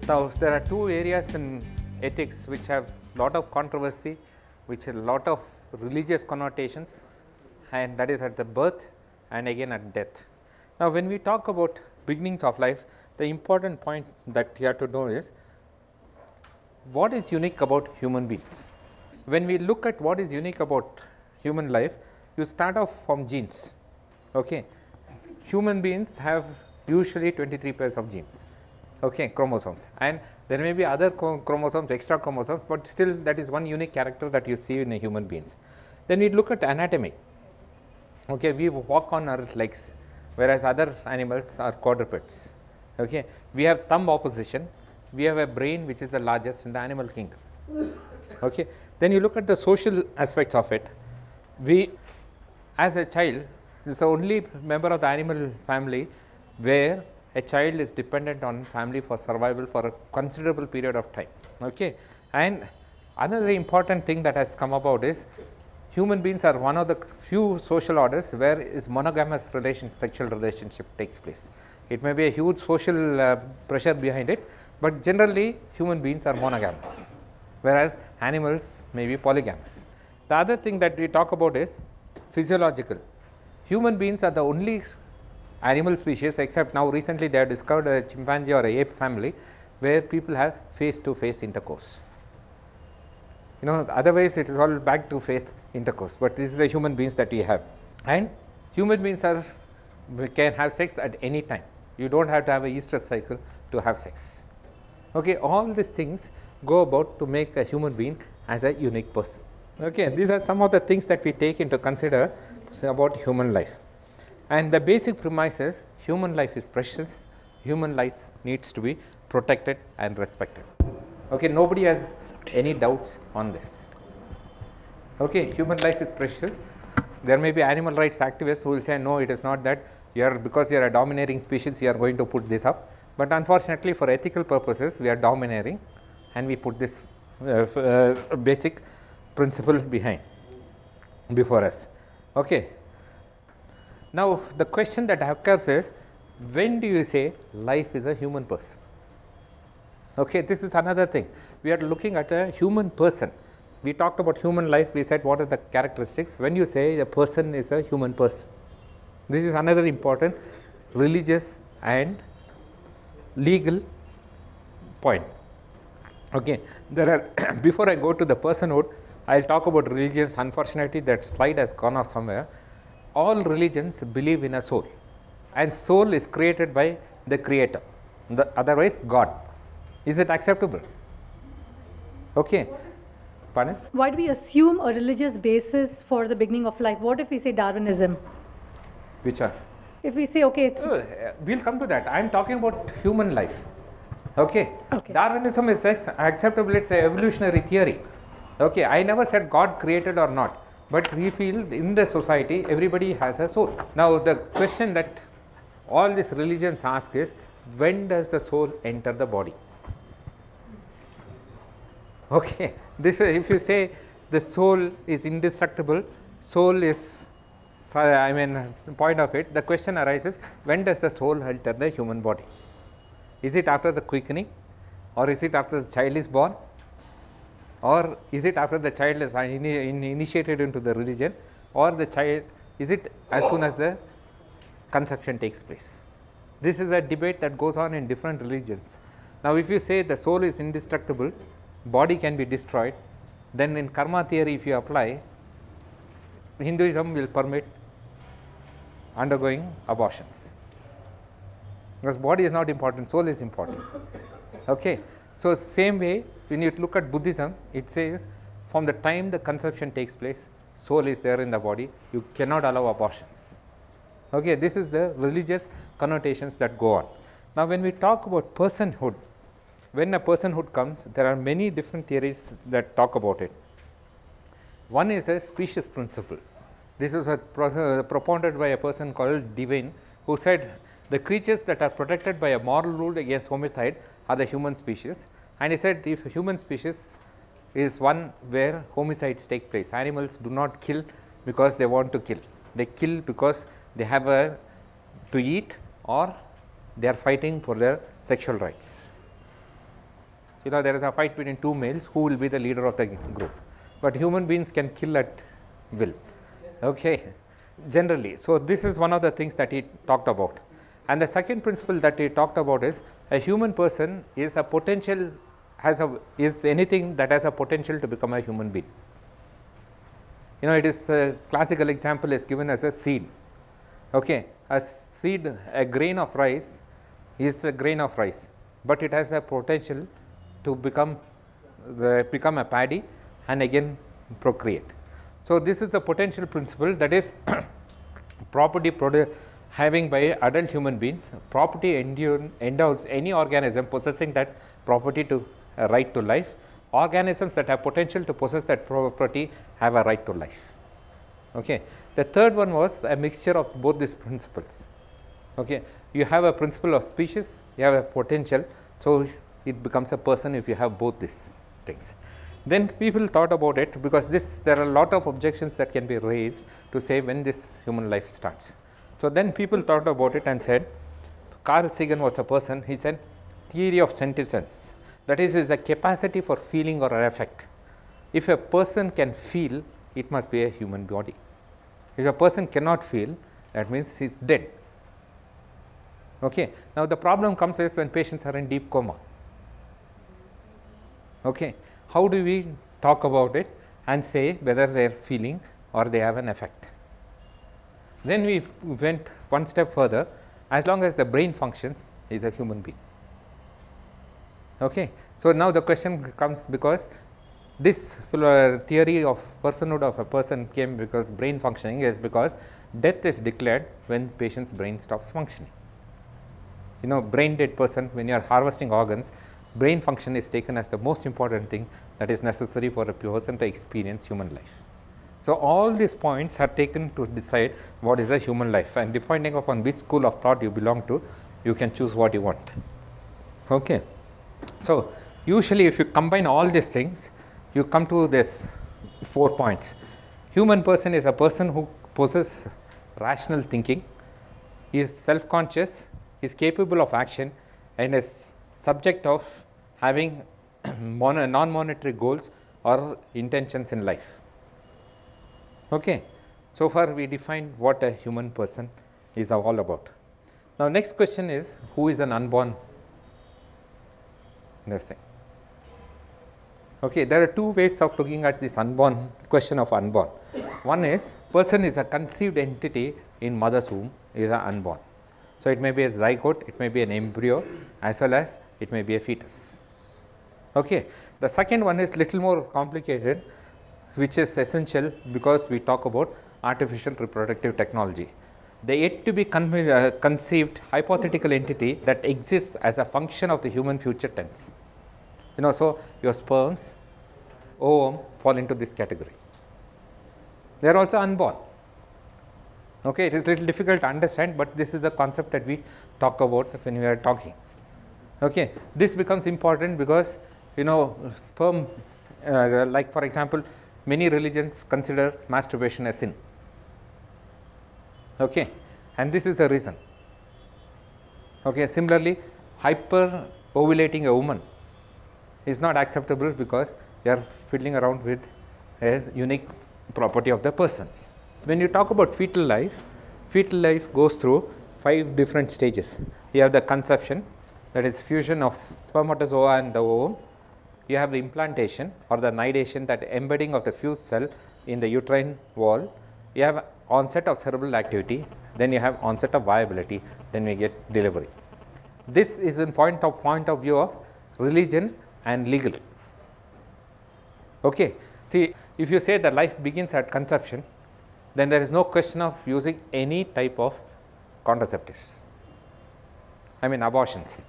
Now, there are two areas in ethics which have lot of controversy, which have a lot of religious connotations, and that is at the birth and again at death. Now, when we talk about beginnings of life, the important point that you have to know is what is unique about human beings. When we look at what is unique about human life, you start off from genes. Okay. Human beings have usually 23 pairs of genes, okay, chromosomes, and there may be other chromosomes, extra chromosomes, but still that is one unique character that you see in a human beings. Then we look at anatomy. Okay, we walk on our legs, whereas other animals are quadrupeds. Okay, we have thumb opposition. We have a brain which is the largest in the animal kingdom. Okay, then you look at the social aspects of it. We, as a child, is the only member of the animal family where a child is dependent on family for survival for a considerable period of time. Okay, and another important thing that has come about is human beings are one of the few social orders where is monogamous sexual relationship takes place. It may be a huge social pressure behind it, but generally human beings are monogamous, whereas animals may be polygamous. The other thing that we talk about is physiological. Human beings are the only animal species, except now recently they have discovered a chimpanzee or a ape family where people have face-to-face intercourse. You know, otherwise it is all back to face intercourse, but this is the human beings that we have. And human beings can have sex at any time. You don't have to have a estrous cycle to have sex. Okay, all these things go about to make a human being as a unique person. Okay, these are some of the things that we take into consider about human life. And the basic premise is human life is precious, human life needs to be protected and respected. Okay, nobody has any doubts on this. Okay, human life is precious. There may be animal rights activists who will say, no, it is not that, because you are a domineering species, you are going to put this up. But unfortunately, for ethical purposes, we are domineering and we put this basic principle before us. Okay. Now, the question that occurs is, when do you say life is a human person? Okay, this is another thing. We are looking at a human person. We talked about human life, we said what are the characteristics. When you say a person is a human person, this is another important religious and legal point. Okay, there are before I go to the personhood, I will talk about religions. Unfortunately, that slide has gone off somewhere. All religions believe in a soul, and soul is created by the creator, otherwise God. Is it acceptable? Okay. Pardon? Why do we assume a religious basis for the beginning of life? What if we say Darwinism? Which are? If we say, okay, it's... we'll come to that. I am talking about human life. Okay. Okay. Darwinism is acceptable, it's an evolutionary theory. Okay. I never said God created or not, but we feel in the society everybody has a soul. Now, the question that all these religions ask is, when does the soul enter the body? Okay, this if you say the soul is indestructible, soul is, the point of it, the question arises, when does the soul enter the human body? Is it after the quickening, or is it after the child is born, or is it after the child is initiated into the religion, or the child, is it as soon as the conception takes place? This is a debate that goes on in different religions. Now, if you say the soul is indestructible, body can be destroyed, then in karma theory if you apply, Hinduism will permit undergoing abortions, because body is not important, soul is important. Okay. So, same way when you look at Buddhism, it says from the time the conception takes place, soul is there in the body, you cannot allow abortions. Okay. This is the religious connotations that go on. Now, when we talk about personhood, when a personhood comes, there are many different theories that talk about it. One is a species principle. This is propounded by a person called Devine, who said the creatures that are protected by a moral rule against homicide are the human species. And he said if human species is one where homicides take place, animals do not kill because they want to kill. They kill because they have to eat, or they are fighting for their sexual rights. there is a fight between two males, who will be the leader of the group. But human beings can kill at will, okay, generally. So this is one of the things that he talked about. And the second principle that he talked about is a human person is a potential, is anything that has a potential to become a human being. It is a classical example is given as a seed. Okay, a seed, a grain of rice is a grain of rice, but it has a potential to become a paddy and again procreate. So this is the potential principle, that is property having by adult human beings. Property endows any organism possessing that property to a right to life. Organisms that have potential to possess that property have a right to life. Okay. The third one was a mixture of both these principles. Okay. You have a principle of species, you have a potential, so it becomes a person if you have both these things. Then people thought about it, because there are a lot of objections that can be raised to say when this human life starts. So then people thought about it and said, Carl Sagan was a person, he said theory of sentience, that is a capacity for feeling or affect. If a person can feel, it must be a human body. If a person cannot feel, that means he is dead. Okay. Now the problem comes is when patients are in deep coma. Okay. How do we talk about it and say whether they are feeling or they have an effect? Then we went one step further, as long as the brain functions, he is a human being. Okay. So now the question comes, because this theory of personhood of a person came because brain functioning is because death is declared when patient's brain stops functioning. Brain dead person, when you are harvesting organs, brain function is taken as the most important thing that is necessary for a person to experience human life. So all these points are taken to decide what is a human life, and depending upon which school of thought you belong to, you can choose what you want. Okay. So usually if you combine all these things, you come to this 4 points. Human person is a person who possesses rational thinking, is self-conscious, is capable of action, and is subject of having non-monetary goals or intentions in life. Okay. So far we defined what a human person is all about. Now next question is, who is an unborn thing? Okay, there are two ways of looking at this question of unborn. One is, person is a conceived entity in mother's womb, is an unborn. So it may be a zygote, it may be an embryo, as well as it may be a fetus. Okay. The second one is little more complicated, which is essential because we talk about artificial reproductive technology. The yet to be conceived hypothetical entity that exists as a function of the human future tense. So your sperms, ovum fall into this category. They are also unborn. Okay, it is a little difficult to understand, but this is the concept that we talk about when we are talking. Okay, this becomes important because sperm, like for example, many religions consider masturbation a sin. Okay, and this is the reason. Okay, similarly, hyper ovulating a woman is not acceptable because you are fiddling around with a unique property of the person. When you talk about fetal life goes through 5 different stages. You have the conception, that is fusion of spermatozoa and the ovum. You have the implantation or the nidation, that embedding of the fused cell in the uterine wall. You have onset of cerebral activity, then you have onset of viability, then we get delivery. This is in point of view of religion and legal. Okay. See, if you say that life begins at conception, then there is no question of using any type of contraceptives, abortions.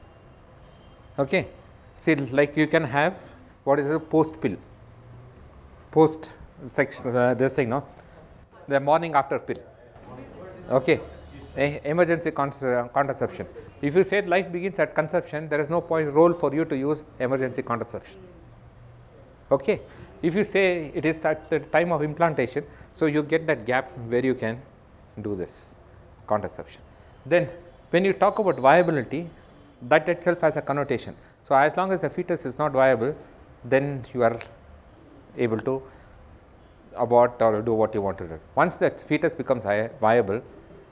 Okay. See, like you can have what is a post pill, post sex, this thing, no, the morning after pill. Okay. Emergency contraception. If you say life begins at conception, there is no role for you to use emergency contraception. Okay. If you say it is at the time of implantation, so you get that gap where you can do this contraception. Then when you talk about viability, that itself has a connotation. So, as long as the fetus is not viable, then you are able to abort or do what you want to do. Once the fetus becomes viable,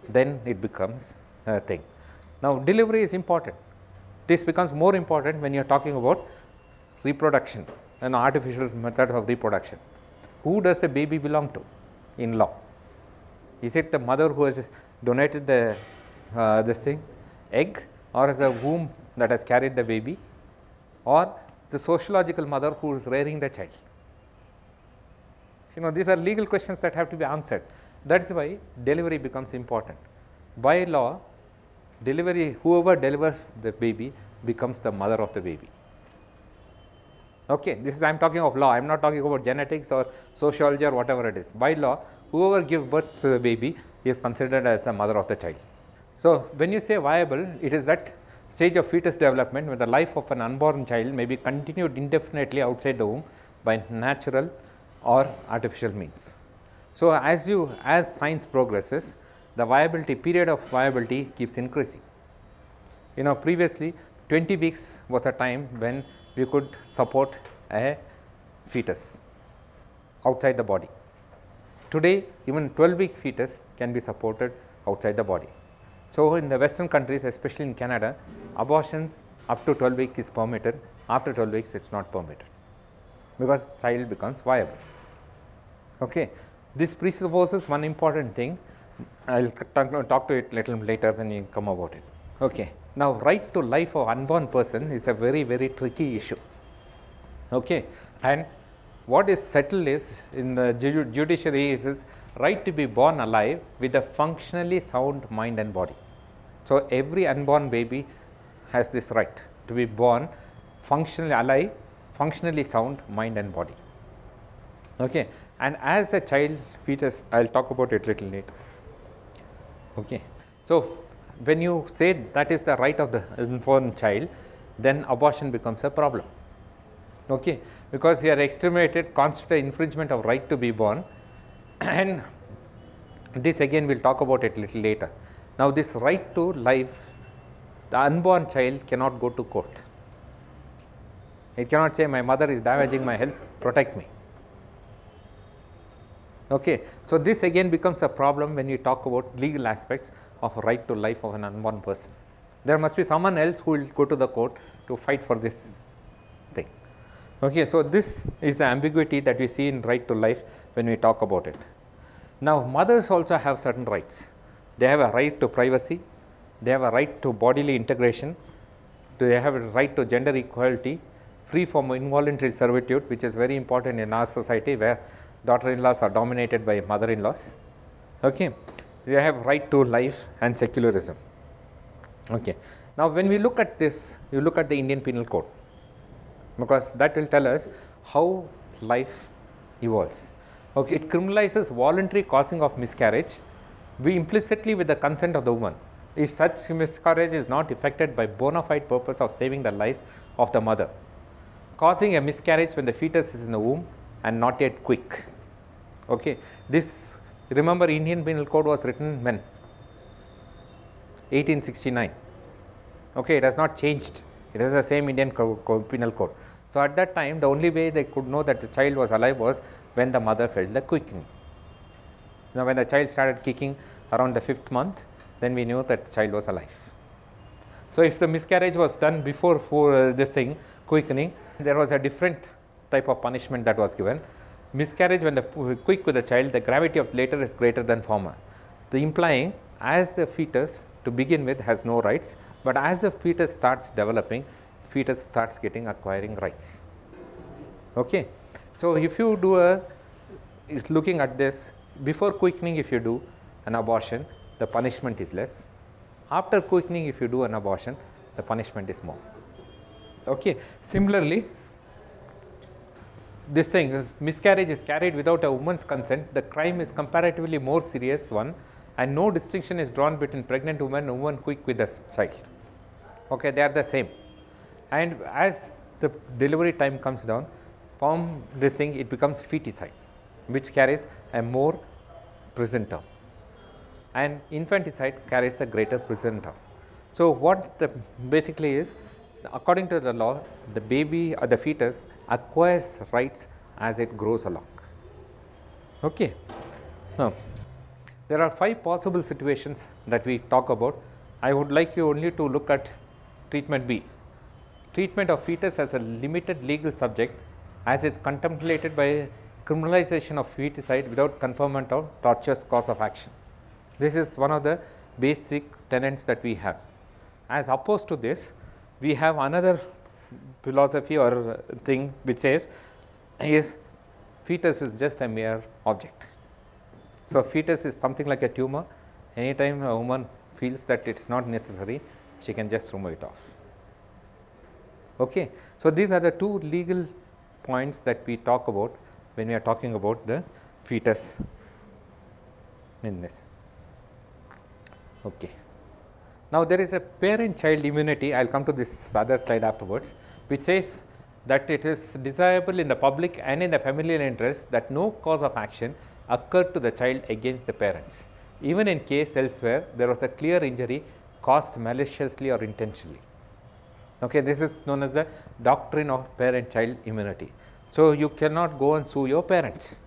then it becomes a thing. Now, delivery is important. This becomes more important when you are talking about reproduction, an artificial method of reproduction. Who does the baby belong to in law? Is it the mother who has donated the this thing, egg, or is a womb that has carried the baby, or the sociological mother who is rearing the child? You know, these are legal questions that have to be answered. That is why delivery becomes important. By law, delivery, whoever delivers the baby becomes the mother of the baby. Okay, this is I am talking of law. I am not talking about genetics or sociology or whatever it is. By law, whoever gives birth to the baby is considered as the mother of the child. So, when you say viable, it is that stage of fetus development where the life of an unborn child may be continued indefinitely outside the womb by natural or artificial means. So, as science progresses, the viability period of viability keeps increasing. You know, previously 20 weeks was a time when we could support a fetus outside the body. Today, even 12-week fetus can be supported outside the body. So, in the Western countries, especially in Canada, abortions up to 12 weeks is permitted. After 12 weeks, it is not permitted because child becomes viable. Okay. This presupposes one important thing. I will talk to it little later when we come about it. Okay. Now, right to life of unborn person is a very, very tricky issue. Okay. And what is settled is in the judiciary is right to be born alive with a functionally sound mind and body. So, every unborn baby has this right to be born functionally alive, functionally sound mind and body. Okay. And as the child fetus, I will talk about it little later. Okay. So, when you say that is the right of the unborn child, then abortion becomes a problem. Okay. Because you are exterminated, constitute infringement of right to be born, and this again we will talk about it little later. Now, this right to life, the unborn child cannot go to court. It cannot say my mother is damaging my health, protect me. Okay. So, this again becomes a problem when you talk about legal aspects of right to life of an unborn person. There must be someone else who will go to the court to fight for this thing. Okay. So, this is the ambiguity that we see in right to life when we talk about it. Now, mothers also have certain rights. They have a right to privacy, they have a right to bodily integration, they have a right to gender equality, free from involuntary servitude, which is very important in our society where daughter-in-laws are dominated by mother-in-laws. Okay. They have right to life and secularism. Okay. Now, when we look at this, you look at the Indian Penal Code, because that will tell us how life evolves. Okay. It criminalizes voluntary causing of miscarriage, implicitly with the consent of the woman, if such miscarriage is not effected by bona fide purpose of saving the life of the mother, causing a miscarriage when the fetus is in the womb and not yet quick. Okay. This, remember, Indian Penal Code was written when? 1869. Okay. It has not changed. It is the same Indian Penal Code. So, at that time, the only way they could know that the child was alive was when the mother felt the quickening. Now, when the child started kicking around the 5th month, then we knew that the child was alive. So, if the miscarriage was done before this thing, quickening, there was a different type of punishment that was given. Miscarriage when the quick with the child, the gravity of later is greater than former. The implying as the fetus to begin with has no rights, but as the fetus starts developing, fetus starts acquiring rights. Okay. So, if you do looking at this, before quickening if you do an abortion, the punishment is less. After quickening if you do an abortion, the punishment is more. Okay. Similarly, this thing, miscarriage is carried without a woman's consent, the crime is comparatively more serious one, and no distinction is drawn between pregnant woman and woman quick with a child. Okay, they are the same. And as the delivery time comes down, from this thing it becomes feticide, which carries a more prison term, and infanticide carries a greater prison term. So, what basically is, according to the law, the baby or the fetus acquires rights as it grows along. Okay. Now, there are 5 possible situations that we talk about. I would like you only to look at treatment B. Treatment of fetus as a limited legal subject as it is contemplated by criminalization of feticide without conferment of tortious cause of action. This is one of the basic tenets that we have. As opposed to this, we have another philosophy or thing which says is fetus is just a mere object. So, fetus is something like a tumor. Anytime a woman feels that it is not necessary, she can just remove it off. Okay. So, these are the 2 legal points that we talk about when we are talking about the fetus in this. Okay. Now, there is a parent-child immunity. I will come to this other slide afterwards, which says that it is desirable in the public and in the familial interest that no cause of action occurred to the child against the parents, even in case elsewhere there was a clear injury caused maliciously or intentionally. Okay, this is known as the doctrine of parent-child immunity. So, you cannot go and sue your parents,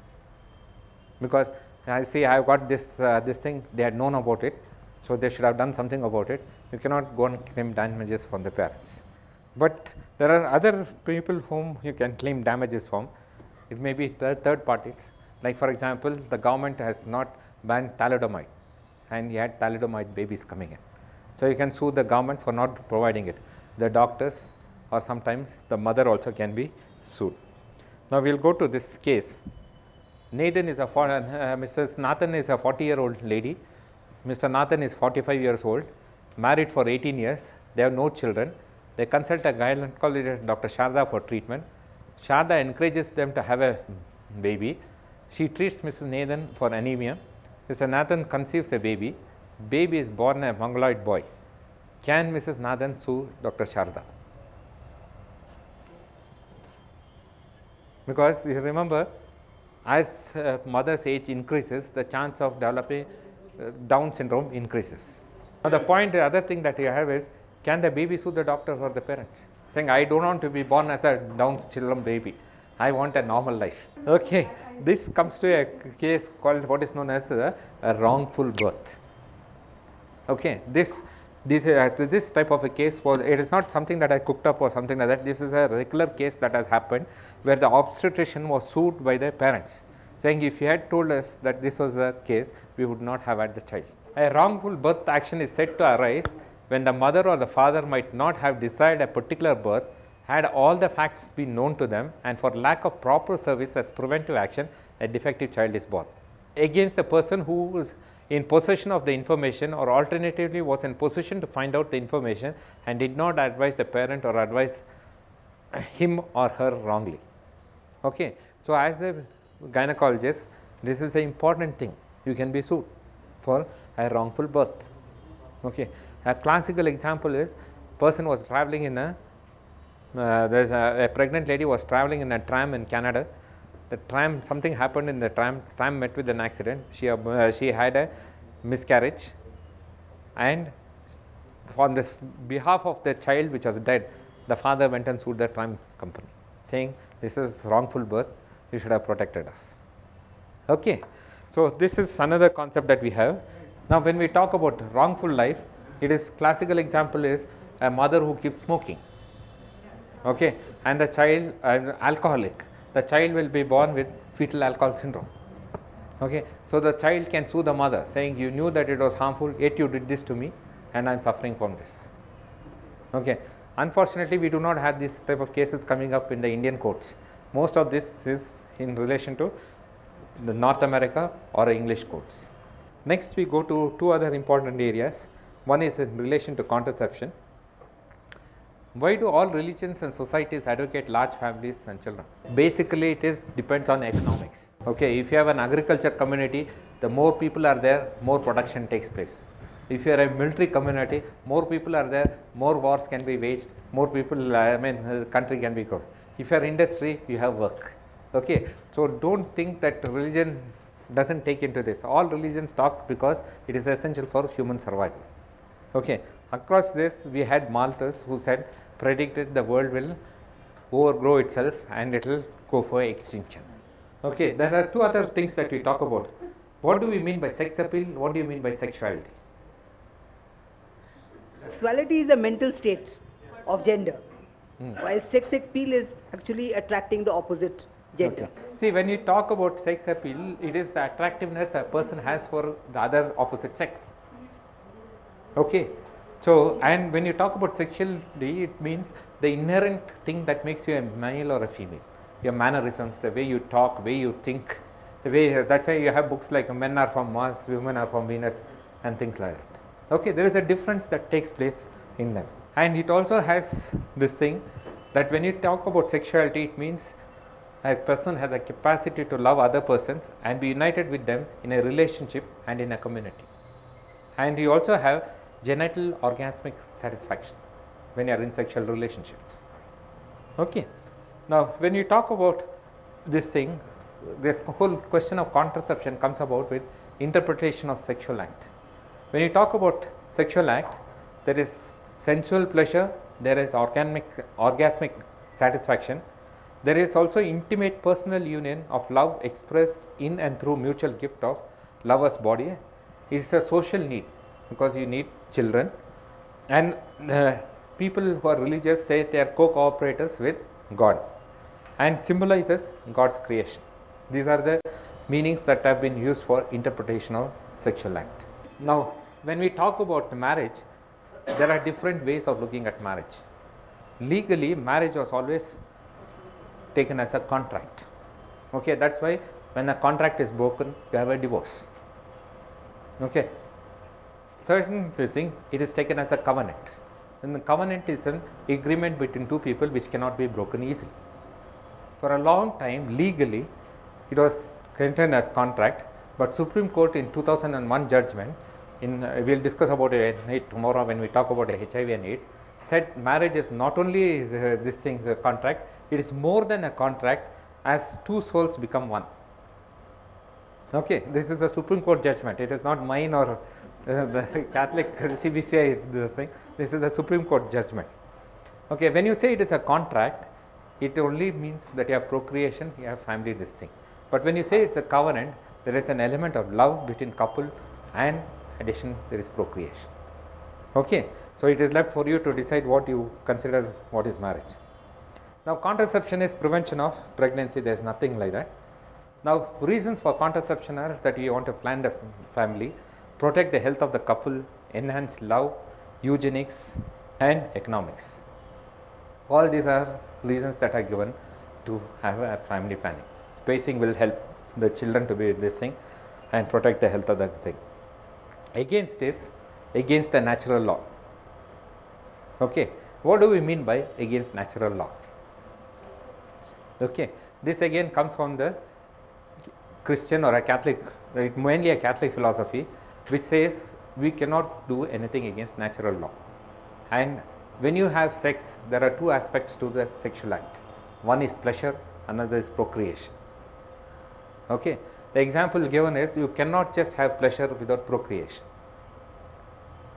because I see I have got this thing, they had known about it, so they should have done something about it. You cannot go and claim damages from the parents. But there are other people whom you can claim damages from. It may be third parties. Like for example, the government has not banned thalidomide, and you had thalidomide babies coming in. So, you can sue the government for not providing it. The doctors or sometimes the mother also can be sued. Now, we will go to this case. Nathan is Mrs. Nathan is a 40-year-old lady. Mr. Nathan is 45 years old, married for 18 years. They have no children. They consult a gynecologist, Dr. Sharda, for treatment. Sharda encourages them to have a baby. She treats Mrs. Nathan for anemia. Mr. Nathan conceives a baby. Baby is born a mongoloid boy. Can Mrs. Nathan sue Dr. Sharda? Because you remember, as mother's age increases, the chance of developing Down syndrome increases. Now, the other thing that you have is, can the baby sue the doctor or the parents, saying, I don't want to be born as a Down syndrome baby, I want a normal life. Okay. This comes to a case called what is known as a wrongful birth. Okay. This type of a case was, it is not something that I cooked up or something like that. This is a regular case that has happened, where the obstetrician was sued by the parents, saying if you had told us that this was the case, we would not have had the child. A wrongful birth action is said to arise when the mother or the father might not have desired a particular birth, had all the facts been known to them, and for lack of proper service as preventive action, a defective child is born. Against the person who was in possession of the information, or alternatively was in position to find out the information and did not advise the parent or advise him or her wrongly. Okay. So, as a gynecologist, this is an important thing. You can be sued for a wrongful birth. Okay. A classical example is, person was traveling in a a pregnant lady was traveling in a tram in Canada. The tram, something happened in the tram met with an accident. She had a miscarriage, and on the behalf of the child which was dead, the father went and sued the tram company, saying this is wrongful birth, you should have protected us. Okay. So, this is another concept that we have. Now, when we talk about wrongful life, it is classical example is a mother who keeps smoking. Okay. And the child alcoholic, the child will be born with fetal alcohol syndrome. Okay. So, the child can sue the mother, saying you knew that it was harmful, yet you did this to me and I am suffering from this. Okay. Unfortunately, we do not have this type of cases coming up in the Indian courts. Most of this is in relation to the North America or English courts. Next, we go to 2 other important areas. One is in relation to contraception. Why do all religions and societies advocate large families and children? Basically, it depends on economics. Okay, if you have an agriculture community, the more people are there, more production takes place. If you are a military community, more people are there, more wars can be waged, more people, the country can be good. If you are industry, you have work. Okay, so don't think that religion doesn't take into this. All religions talk because it is essential for human survival. Okay. Across this, we had Malthus who said predicted the world will overgrow itself and it will go for extinction. Okay, there are two other things that we talk about. What do we mean by sex appeal? What do you mean by sexuality? Sexuality is a mental state of gender, while sex appeal is actually attracting the opposite gender. Okay. See, when you talk about sex appeal, it is the attractiveness a person has for the other opposite sex. Okay. So, and when you talk about sexuality, it means the inherent thing that makes you a male or a female. Your mannerisms, the way you talk, way you think, the way, that's why you have books like Men Are From Mars, Women Are From Venus and things like that. Okay, there is a difference that takes place in them. And it also has this thing that when you talk about sexuality, it means a person has a capacity to love other persons and be united with them in a relationship and in a community. And you also have genital orgasmic satisfaction when you are in sexual relationships. Okay. Now, when you talk about this thing, this whole question of contraception comes about with interpretation of sexual act. When you talk about sexual act, there is sensual pleasure, there is orgasmic satisfaction, there is also intimate personal union of love expressed in and through mutual gift of lover's body. It is a social need because you need children, and people who are religious say they are co-cooperators with God and symbolizes God's creation. These are the meanings that have been used for interpretation of sexual act. Now, when we talk about marriage, there are different ways of looking at marriage. Legally, marriage was always taken as a contract. Okay, that's why when a contract is broken, you have a divorce. Okay, certain thing, it is taken as a covenant. And the covenant is an agreement between two people which cannot be broken easily. For a long time, legally, it was written as contract, but Supreme Court in 2001 judgment, we will discuss about it tomorrow when we talk about HIV and AIDS, said marriage is not only this thing, the contract, it is more than a contract as two souls become one. Okay, this is a Supreme Court judgment, it is not mine or the Catholic CBCI this thing, this is a Supreme Court judgment. Okay, when you say it is a contract, it only means that you have procreation, you have family, this thing. But when you say it's a covenant, there is an element of love between couple and addition, there is procreation. Okay, so it is left for you to decide what you consider what is marriage. Now, contraception is prevention of pregnancy, there is nothing like that. Now, reasons for contraception are that you want to plan the family, protect the health of the couple, enhance love, eugenics and economics. All these are reasons that are given to have a family planning. Spacing will help the children to be this thing and protect the health of the thing. Against is against the natural law. Okay, what do we mean by against natural law? Okay, this again comes from the Christian or a Catholic, mainly a Catholic philosophy, which says we cannot do anything against natural law. And when you have sex, there are two aspects to the sexual act. One is pleasure, another is procreation. Okay, the example given is you cannot just have pleasure without procreation.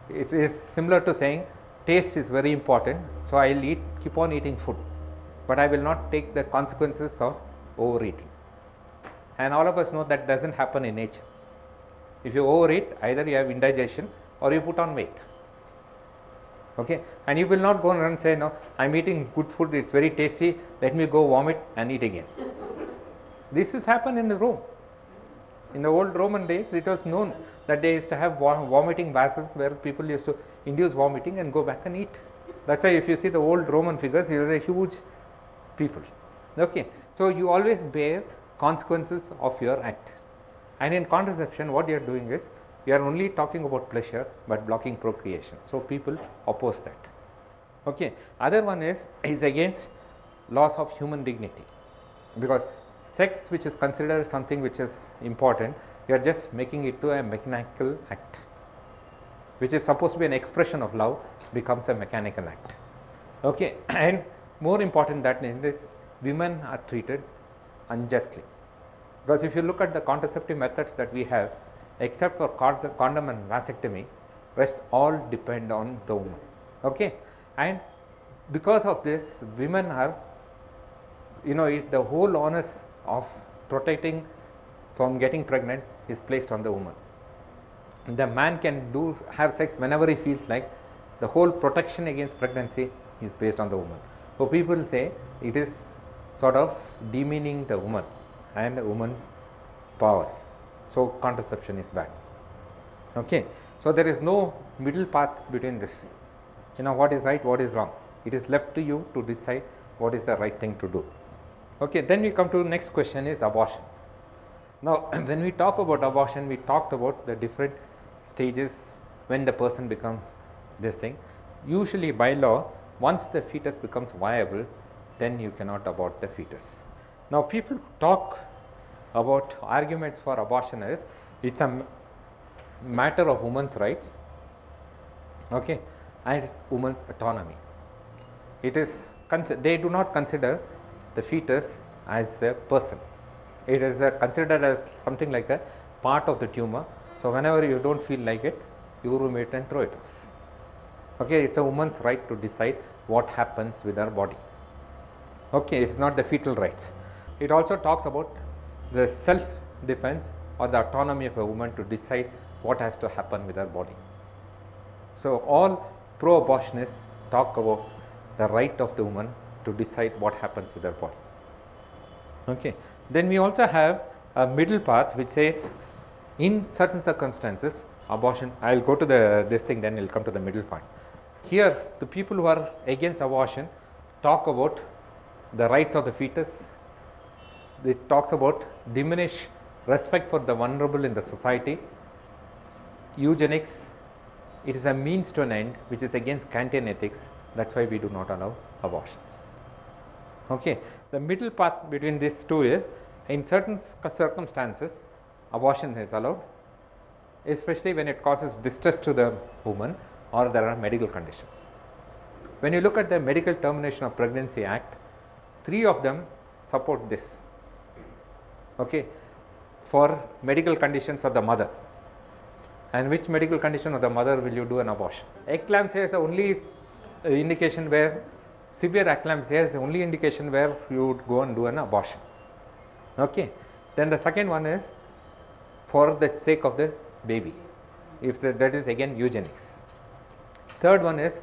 It is similar to saying taste is very important, so I will keep on eating food, but I will not take the consequences of overeating. And all of us know that does not happen in nature. If you overeat, either you have indigestion or you put on weight. Okay, and you will not go and say, no, I am eating good food, it is very tasty, let me go vomit and eat again. This has happened in Rome. In the old Roman days, it was known that they used to have vomiting vases where people used to induce vomiting and go back and eat. That is why if you see the old Roman figures, he was a huge people. Okay, so you always bear consequences of your act. And in contraception, what you are doing is, you are only talking about pleasure, but blocking procreation. So people oppose that. Okay, other one is against loss of human dignity, because sex, which is considered something which is important, you are just making it to a mechanical act, which is supposed to be an expression of love, becomes a mechanical act. Okay, and more important than this, women are treated unjustly, because if you look at the contraceptive methods that we have, except for condom and vasectomy, rest all depend on the woman. Okay, and because of this, women are, the whole onus of protecting from getting pregnant is placed on the woman. The man can have sex whenever he feels like. The whole protection against pregnancy is based on the woman. So people say it is sort of demeaning the woman and the woman's powers. So contraception is bad. Okay. So there is no middle path between this. What is right, what is wrong. It is left to you to decide what is the right thing to do. Okay. Then we come to the next question is abortion. Now when we talk about abortion, we talked about the different stages when the person becomes this thing. Usually by law, once the fetus becomes viable, then you cannot abort the fetus. Now people talk about arguments for abortion as it's a matter of women's rights, okay, and women's autonomy. It is they do not consider the fetus as a person. It is considered as something like a part of the tumor. So whenever you don't feel like it, you remove it and throw it off. Okay, it's a woman's right to decide what happens with her body. Okay, it's not the fetal rights. It also talks about the self-defense or the autonomy of a woman to decide what has to happen with her body. So all pro-abortionists talk about the right of the woman to decide what happens with her body. Okay. Then we also have a middle path which says in certain circumstances abortion, I will go to this thing, then we will come to the middle part. Here the people who are against abortion talk about the rights of the fetus. It talks about diminish respect for the vulnerable in the society, eugenics. It is a means to an end which is against Kantian ethics. That is why we do not allow abortions. Okay. The middle path between these two is in certain circumstances abortion is allowed, especially when it causes distress to the woman or there are medical conditions. When you look at the Medical Termination of Pregnancy Act, 3 of them support this, okay, for medical conditions of the mother. And which medical condition of the mother will you do an abortion? Eclampsia is the only indication where, severe eclampsia is the only indication where you would go and do an abortion. Okay. Then the second one is for the sake of the baby, if that is again eugenics. Third one is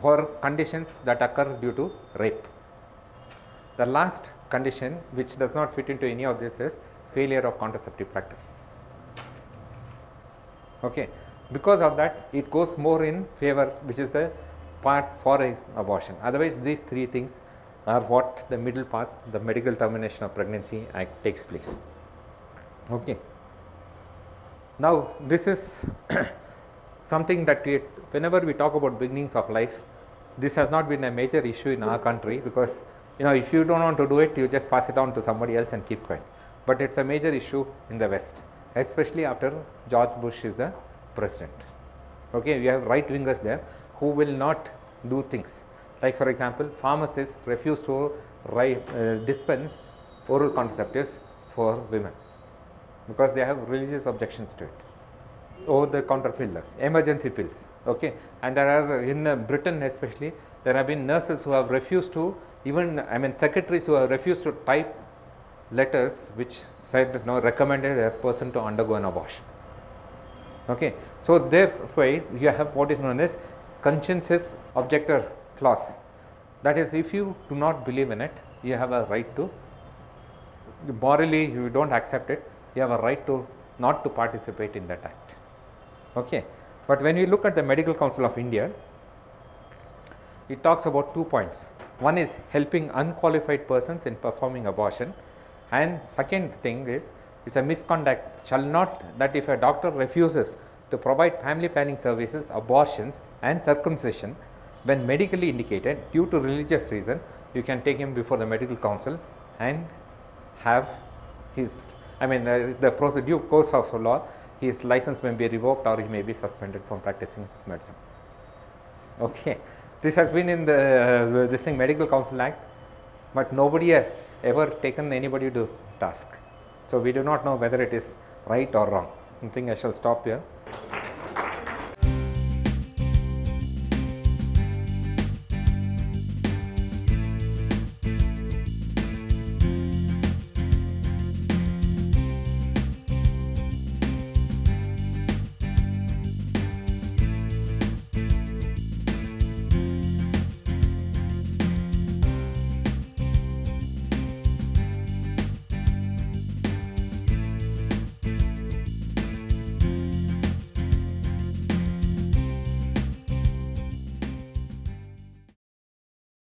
for conditions that occur due to rape. The last condition which does not fit into any of this is failure of contraceptive practices. Okay. Because of that it goes more in favor, which is the part for abortion. Otherwise these 3 things are what the middle path, the Medical Termination of Pregnancy Act takes place. Okay. Now this is something that whenever we talk about beginnings of life, this has not been a major issue in our country, because if you don't want to do it, you just pass it on to somebody else and keep quiet. But it's a major issue in the West, especially after George Bush is the president. Okay, we have right wingers there who will not do things. Like for example, pharmacists refuse to dispense oral contraceptives for women because they have religious objections to it. Over the counter pillars, emergency pills. Okay, and there are in Britain especially, there have been nurses who have refused to, secretaries who have refused to type letters which said recommended a person to undergo an abortion. Okay, so therefore you have what is known as conscientious objector clause. That is, if you do not believe in it, you have a right to, morally you do not accept it, you have a right to not to participate in that act. Okay. But when you look at the Medical Council of India, it talks about 2 points. One is helping unqualified persons in performing abortion, and second thing is it's a misconduct shall not, that if a doctor refuses to provide family planning services, abortions and circumcision when medically indicated due to religious reason, you can take him before the medical council and have his, the procedure course of law, his license may be revoked or he may be suspended from practicing medicine. Okay. This has been in the this thing Medical Council Act, but nobody has ever taken anybody to task. So we do not know whether it is right or wrong. I think I shall stop here.